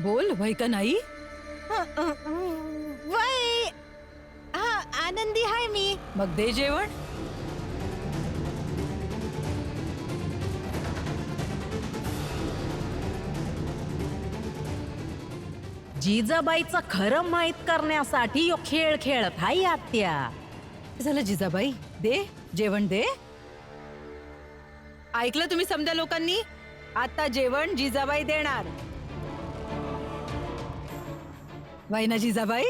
बोल, वय का नाही? वय हा आनंदी आहे मी. मग दे जेवण. जिजाबाईचं खरं माहित करण्यासाठी यो खेळ खेळत हाय आत्या. झालं जिजाबाई, दे जेवण दे. ऐकलं तुम्ही समजा लोकांनी? आता जेवण जिजाबाई देणार. वाईना जिजाबाई,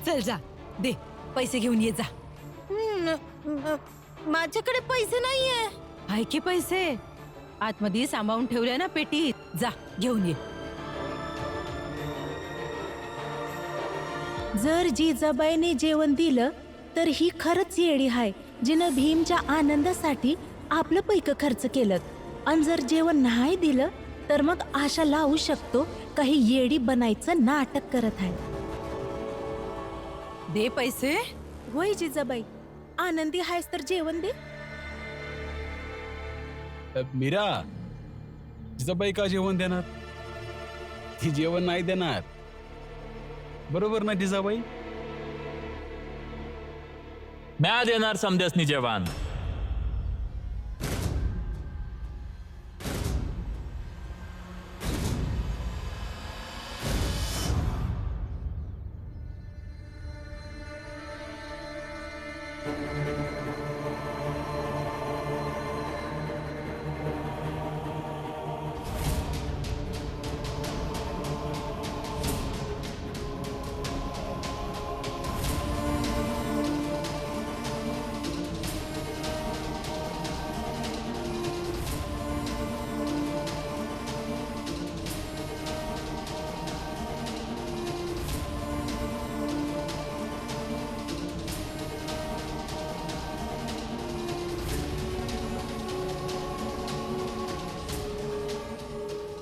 चल जा, दे पैसे घेऊन ये जा. माझ्याकडे पैसे नाहीये. आहे की पैसे? आतमध्ये सांभाळून ठेवले ना पेटीत, जा घेऊन ये. जर जिजाबाईने जेवण दिलं तर ही खरंच येडी हाय, जिनं भीमच्या आनंदासाठी आपलं पैक खर्च केलं. आणि जर जेवण नाही दिलं तर मग आशा लावू शकतो काही येडी बनायचं नाटक करत आहे. दे पैसे. होय जिजाबाई, आनंदी हायस तर जेवण दे. मीरा, जिजाबाई का जेवण देणार? ती जेवण नाही देणार, बरोबर ना जिजाबाई? म्या देणार समद्यासनी जेवण.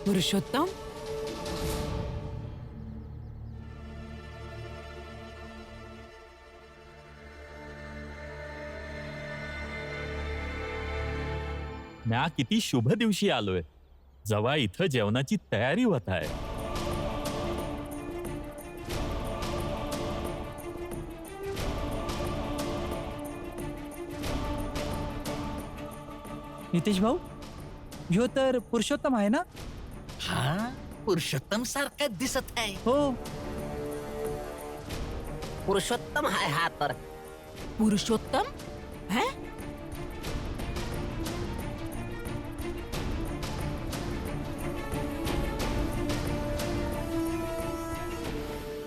पुरुषोत्तम, म्या किती शुभ दिवशी आलोय, जेव्हा इथं जेवणाची तयारी होत आहे. नितेश भाऊ, ह्यो तर पुरुषोत्तम आहे ना? हा, पुरुषोत्तम सारखा दिसत आहे. हो. पुरुषोत्तम आहे हा तर. पुरुषोत्तम है?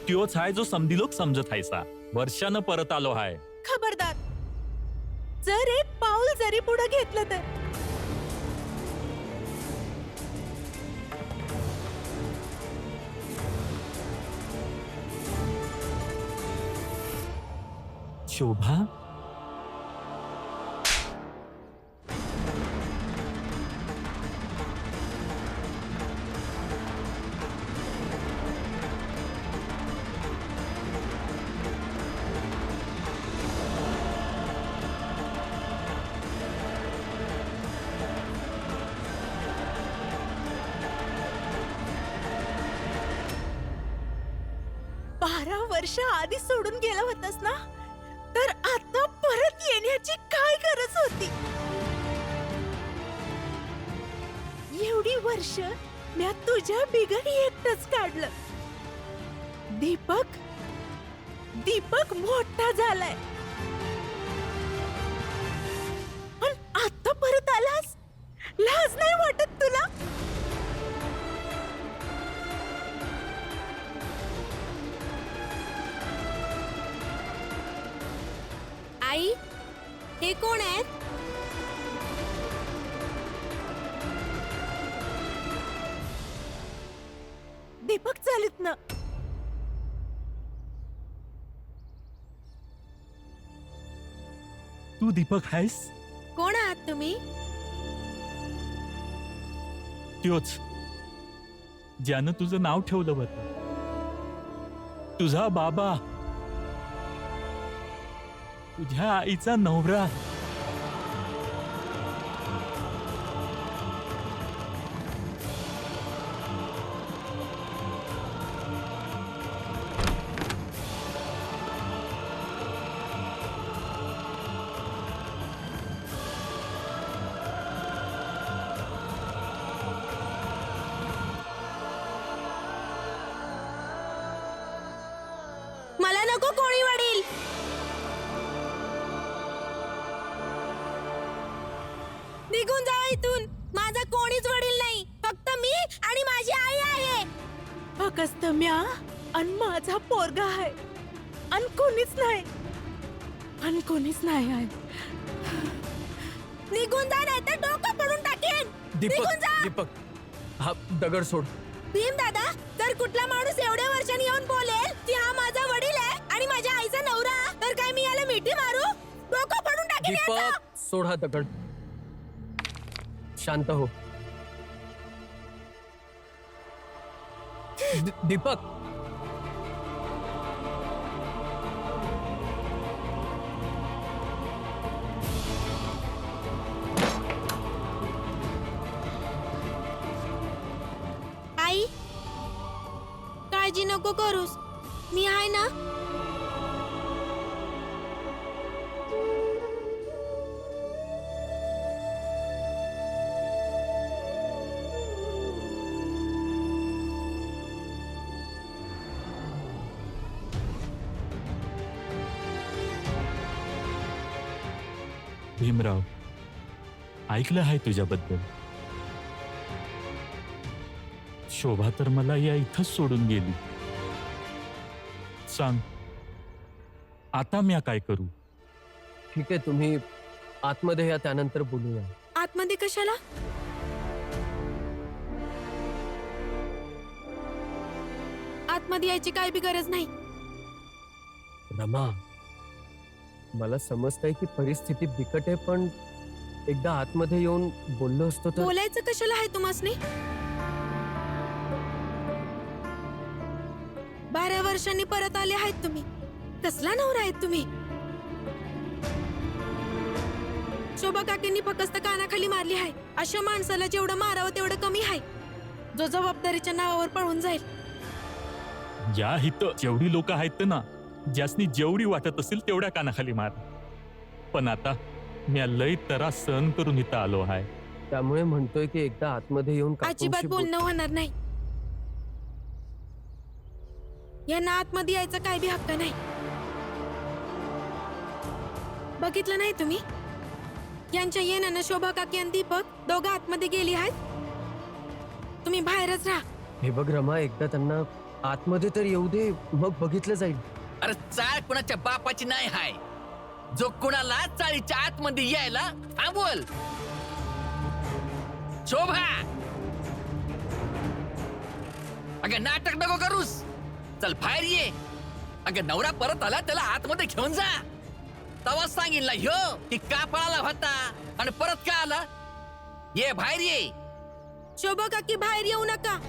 त्योच हाय जो समधी लोक समजत हायसा. वर्षानं परत आलो हाय. खबरदार, जर एक पाऊल जरी पुढे घेतलं तर. शोभा, वर्ष आधी सोडून गेला होतास ना, तर आता परत येण्याची काय गरज होती? एवढी वर्ष मी तुझ्या बिगर एकटच काढलं. दीपक दीपक मोठा झालाय, पण आता परत आलास. लाज नाही वाटत तुला? आई, हे कोण आहेत? दीपक चालित ना. तू दीपक आहेस? कोण आहात तुम्ही? त्योच ज्यानं तुझं नाव ठेवलं होतं. तुझा बाबा, तुझ्या आईचा नवरा. निघून जा इथून. माझा कोणीच वडील नाही, फक्त मी आणि माझी आई आहे. फक्त म्या आणि माझा पोरगा आहे आणि कोणीच नाही, आणि कोणीच नाही आहे. निघून जा नाही तर डोकं पडून टाकेन. निघून जा. दीपक हा दगड सोड. भीम दादा, जर कुठला माणूस एवढ्या वर्षांनी येऊन बोलेल की हा माझा वडील आहे आणि माझ्या आईचा नवरा, तर काय मी याला मिठी मारू? डोकं पडून टाकेन याचं. दीपक सोड हा दगड. शांत हो. दीपक आई, काळजी नको करूस, मी आहे ना. भीमराव, ऐकलं आहे तुझ्याबद्दल. शोभा तर मला या इथंच सोडून गेली. सांग आता मी काय करू? ठीक आहे, तुम्ही आतमध्ये या, त्यानंतर बोलूया. आतमध्ये कशाला? आतमध्ये यायची काय बी गरज नाही. रमा, मला समजतंय की परिस्थिती बिकट आहे, पण एकदा आतमध्ये येऊन बोललो असतो तर. बोलायचं कशाला आहे तुम्हासनी? 12 वर्षांनी परत आले आहेत तुम्ही. कसला नवरा आहेत तुम्ही? शोभा काकींनी फक्त कानाखाली मारली आहे. अशा माणसाला जेवढं मारावं तेवढं कमी आहे, जो जबाबदारीच्या नावावर पळून जाईल. या इथं जेवढी लोक आहेत ना, ज्यासनी जेवढी वाटत असेल तेवढ्या कानाखाली मार. पण आता मी लय त्रास सहन करून इथं आलो आहे. त्यामुळे म्हणतोय की एकदा आतमध्ये येऊन अजिबात काकूंशी बोलणं होणार नाही. यांना आतमध्ये यायचा काय बी हक्क नाही. बघितलं नाही तुम्ही? यांच्या येण्यानं शोभा काकी आणि दीपक दोघं आतमध्ये गेली आहेत. तुम्ही बाहेरच राहा. हे बघ रमा, एकदा त्यांना आतमध्ये तर येऊ दे, मग बघितलं जाईल. अरे चाळ कुणाच्या बापाची नाही हाय, जो कुणाला चाळीच्या आतमध्ये यायला थांबवल. शोभा, अगं नाटक नको करूस. चल बाहेर ये. अगं नवरा परत आला, त्याला आतमध्ये घेऊन जा. तवा सांगितला ह्यो की का पळाला होता आणि परत का आला. ये बाहेर ये. शोभा काकी, बाहेर येऊ नका.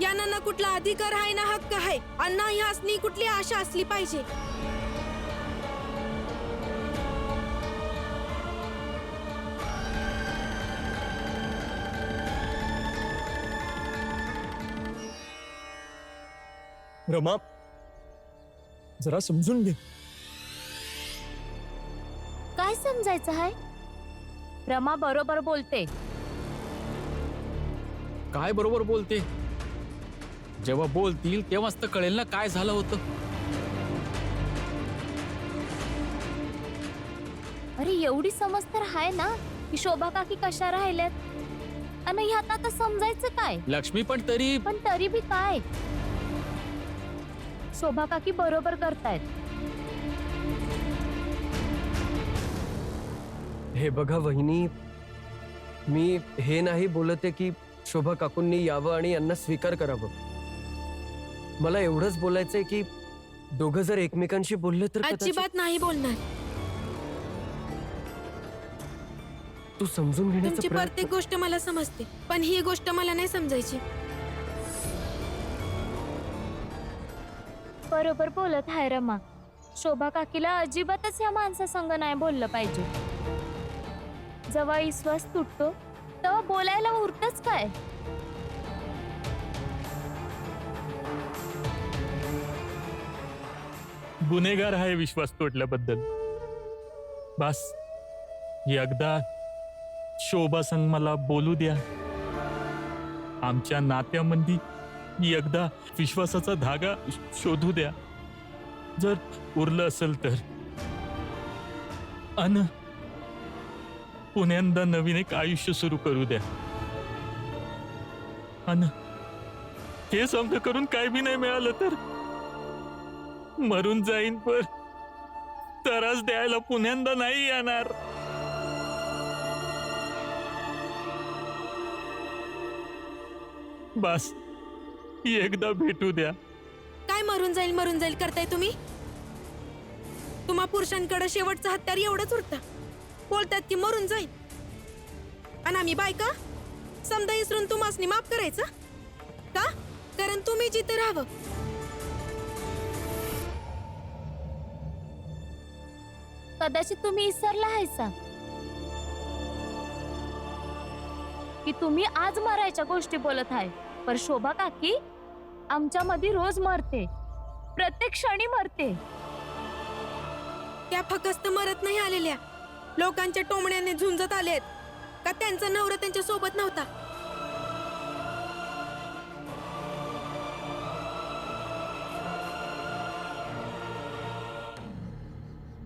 यांना ना कुठला अधिकार आहे ना हक्क आहे, आणि ना ह्यासनी कुठली आशा असली पाहिजे. रमा, जरा समजून घे. काय समजायचं आहे? रमा बरोबर बोलते. काय बरोबर बोलते? जेव्हा बोलतील तेव्हाच तर कळेल ना काय झालं होतं. अरे एवढी समज तर आहे ना की शोभा काकी कशा राहिल्यात, आणि ह्यात आता समजायचं काय? लक्ष्मी पण तरी पण तरी बी काय, शोभा काकी बरोबर करतायत. हे बघा वहिनी, मी हे नाही बोलते की शोभा काकूंनी यावं आणि यांना स्वीकार करावं. मला एवढंच बोलायचंय की दोघं जर एकमेकांशी बोलले तर कदाचित- अजिबात नाही बोलणार. तू समजून घेण्याचा तुमची प्रयत्न. प्रत्येक गोष्ट मला समजते, पण ही गोष्ट मला नाही समजायची. बरोबर बोलत आहे रमा. शोभा काकीला अजिबातच या माणसासंग नाही बोललं पाहिजे. जेव्हा विश्वास तुटतो तेव्हा बोलायला उरतच काय? गुन्हेगार आहे विश्वास तोडल्याबद्दल. बस एकदा शोभा संग मला बोलू द्या. आमच्या नात्यामध्ये एकदा विश्वासाचा धागा शोधू द्या. जर उरलं असेल तर. अन पुन्यांदा नवीन एक आयुष्य सुरू करू द्या. आणि हे समजा करून काय बी नाही मिळालं तर मरून जाईन, पण त्रास द्यायला पुन्यांदा नाही येणार. बस एकदा भेटू द्या. काय मरून जाईल करताय तुम्ही? तुम्हा पुरुषांकडे शेवटचं हत्यार एवढंच उरतं. बोलतात की मरून जाईल, आणि आम्ही बायका समजा इसरून तुम्हासनी माफ करायचं का? कारण तुम्ही जिथे राहावं. कदाचित तुम्ही विसरला आहेसा की तुम्ही आज मरायच्या गोष्टी बोलत आहे, पर शोभा काकी आमच्या मध्ये रोज मरते, प्रत्येक क्षणी मरते. त्या फकस्त मरत नाही आलेल्या, लोकांच्या टोमण्याने झुंजत आलेत का त्यांचा नवरा त्यांच्या सोबत नव्हता.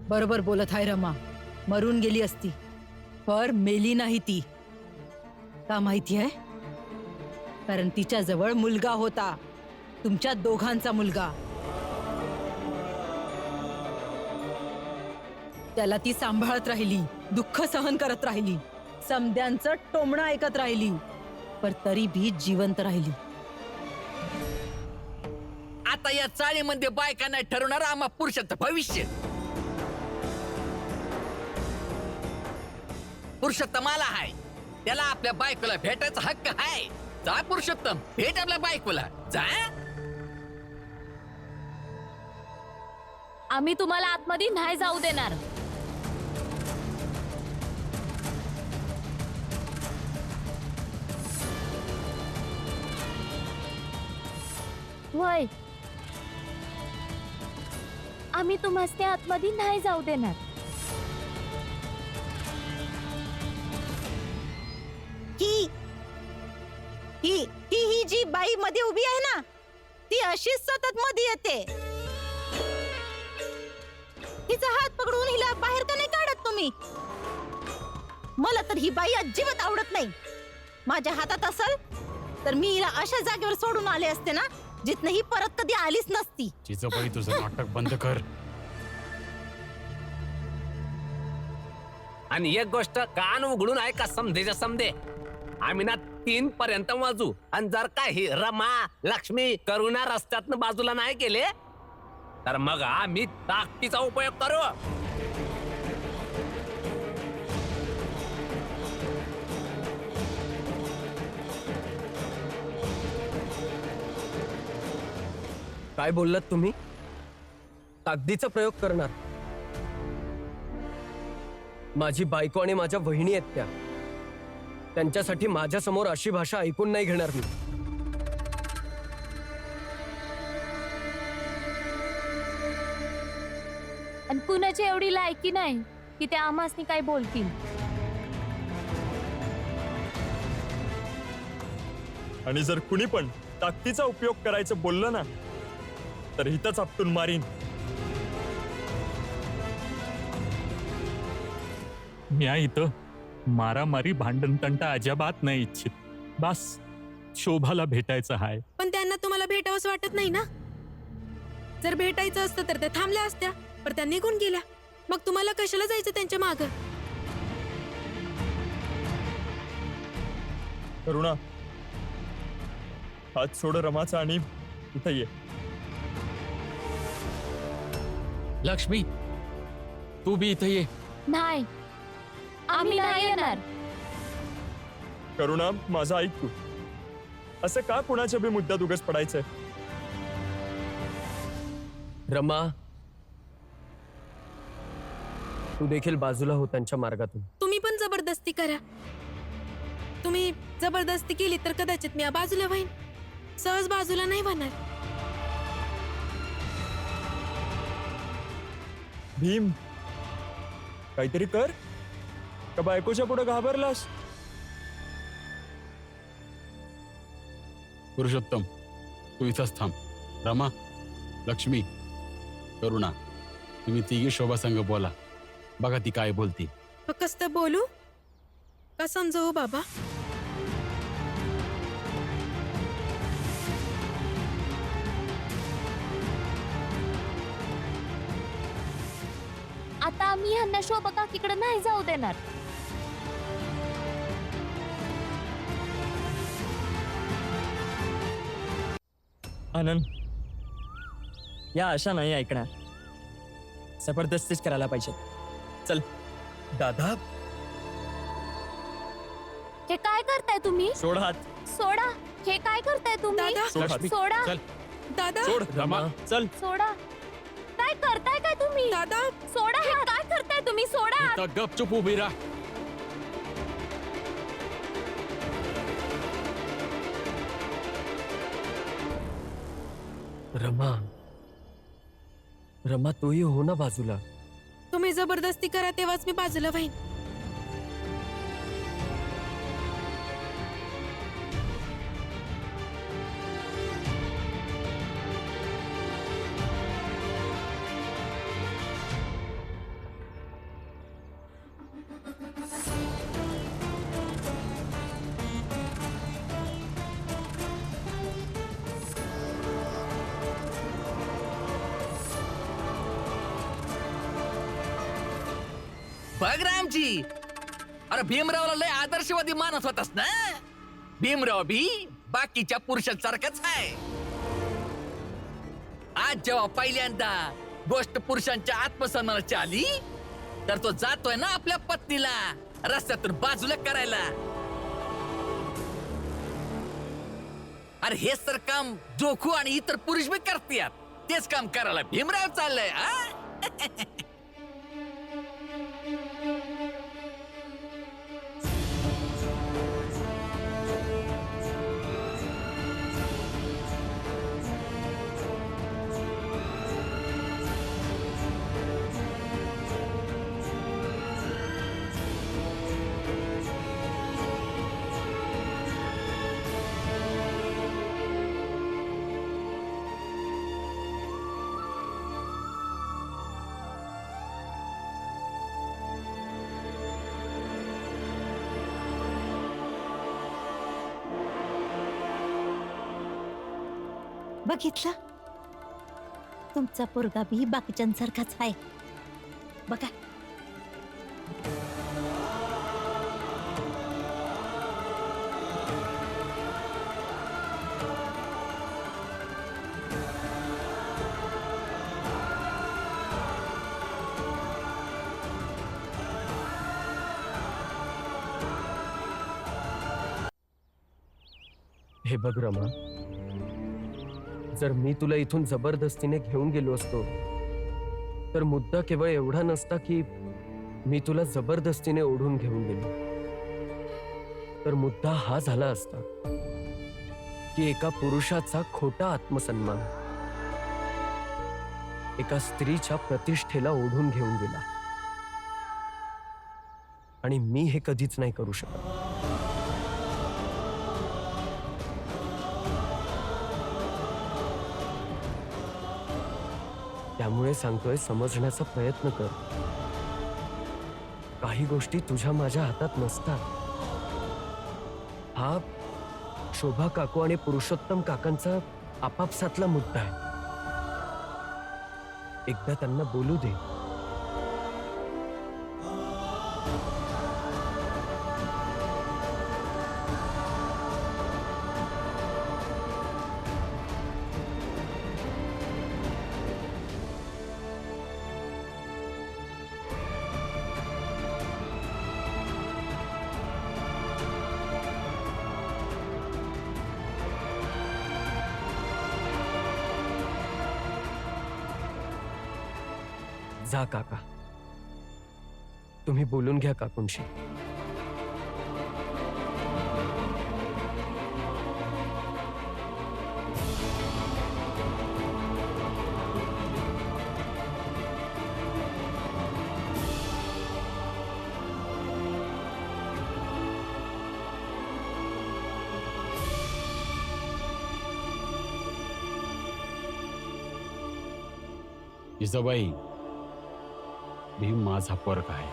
बरोबर बोलत आहे रमा. मरून गेली असती, पर मेली नाही ती. का माहिती आहे? कारण तिच्या जवळ मुलगा होता, तुमच्या दोघांचा मुलगा. त्याला ती सांभाळत राहिली, दुःख सहन करत राहिली, समद्यांचं टोमणं ऐकत राहिली, पर तरी भी जिवंत राहिली. आता या चाळीमध्ये बायकांना ठरवणार आम्हा पुरुषाचं भविष्य. पुरुषोत्तमाला आहे, त्याला आपल्या बायकोला भेटायचा हक्क आहे. जा पुरुषोत्तम, भेट आपल्या बायकोला, जा. आम्ही तुम्हाला आतमध्ये नाही जाऊ देणार. वय आम्ही तुम्हाला आतमध्ये नाही जाऊ देणार. ही जी बाई मध्ये उभी आहे ना, ती अशीच सतत मध्ये येते. हिचा हात पकडून हिला बाहेर का नाही काढत तुम्ही? मला तर ही बाई अजिबात आवडत नाही. माझ्या हातात असल तर मी हिला अशा जागेवर सोडून आले असते ना, जिथनं ही परत कधी आलीच नसती. जिजाबाई तुझं नाटक बंद कर. आणि एक गोष्ट कान उघडून ऐका समधेच्या समधे. आम्ही ना 3 पर्यंत वाजू, आणि जर काही रमा, लक्ष्मी, करुणा रस्त्यातनं बाजूला नाही गेले तर मग आम्ही ताकदीचा उपयोग करू. काय बोललात तुम्ही? ताकदीचा प्रयोग करणार? माझी बायको आणि माझ्या वहिनी आहेत त्या. त्यांच्यासाठी माझ्या समोर अशी भाषा ऐकून नाही घेणार मी. आणि कुणाची एवढी लायकी नाही की ते आम्हासनी काय बोलतील. आणि जर कुणी पण ताकदीचा उपयोग करायचं बोललं ना, तर हिथंच आपटून मारीन. मी इथं मारामारी भांडण तंटा अजिबात नाही इच्छित. बस शोभाला भेटायचं हाय. पण त्यांना तुम्हाला भेटावंच वाटत नाही ना? जर भेटायचं असतं तर त्या थांबल्या असत्या, पण त्या निघून गेल्या. मग तुम्हाला कशाला जायचं त्यांच्या मागं? करुणा, हात सोड रमाचा आणि इथं ये. लक्ष्मी, तू बी इथं ये. नाही, आम्ही नाही येणार. करुणा, माझं ऐक तू. असं का कुणाच्या बी मुद्द्यात उगाच पडायचंय? रमा, तू देखील बाजूला हो त्यांच्या मार्गातून. तुम्ही पण जबरदस्ती करा. तुम्ही जबरदस्ती केली तर कदाचित मी बाजूला व्हाईन, सहज बाजूला नाही होणार. भीम, काहीतरी कर. का बायकोच्या पुढे घाबरलास? पुरुषोत्तम, तू इथंच थांब. रमा, लक्ष्मी, करुणा, तुम्ही तिघी शोभा संग बोला. बघा ती काय बोलती. फक्त बोलू का समजावं बाबा? आता आम्ही ह्यांना शोभा काकीकडे नाही जाऊ देणार. आनंद, या अशा नाही ऐकणार. जबरदस्तीच करायला पाहिजे. चल. दादा, हे काय करताय तुम्ही? सोड हात. सोडा. हे काय करताय तुम्ही? दादा, सोड हात. सोडा. चल दादा, सोड रमा. चल. सोडा. काय करताय काय तुम्ही? दादा, सोडा. हे काय करताय तुम्ही? सोडा. इथं गपचूप उभी राहा. रमा, रमा तूही हो ना बाजूला. तुम्ही जबरदस्ती करा तेव्हाच मी बाजूला व्हाईन. बघ रामजी, अरे भीमरावला लय आदर्शवादी मानत होतास ना. भीमराव भी बाकीच्या पुरुषांसारखाच आहे. आज जेव्हा पहिल्यांदा गोष्ट पुरुषांच्या आत्मसन्मानाची आली तर तो जातोय ना आपल्या पत्नीला रस्त्यातून बाजूला करायला. अरे हेच तर काम जोखू आणि इतर पुरुष बी करतात. तेच काम करायला भीमराव चाललंय. बघितलं, तुमचा पोरगा बी बाकीच्यांसारखाच आहे बघा. हे बघ रमा, जर मी तुला इथून जबरदस्तीने घेऊन गेलो असतो तर मुद्दा केवळ एवढा नसता की मी तुला जबरदस्तीने ओढून घेऊन गेलो. तर मुद्दा हा झाला असता की एका पुरुषाचा खोटा आत्मसन्मान एका स्त्रीच्या प्रतिष्ठेला ओढून घेऊन गेला. आणि मी हे कधीच नाही करू शकत. त्यामुळे सांगतोय, समजण्याचा प्रयत्न कर. काही गोष्टी तुझ्या माझ्या हातात नसतात. हा शोभा काकू आणि पुरुषोत्तम काकांचा आपापसातला मुद्दा आहे. एकदा त्यांना बोलू दे. जा काका, तुम्ही बोलून घ्या काकूंशी. जिजाबाई, भीम माझा पोरगा आहे.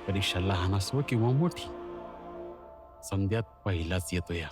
परीक्षा लहान असो किंवा मोठी, समद्यात पहिलाच येतो या.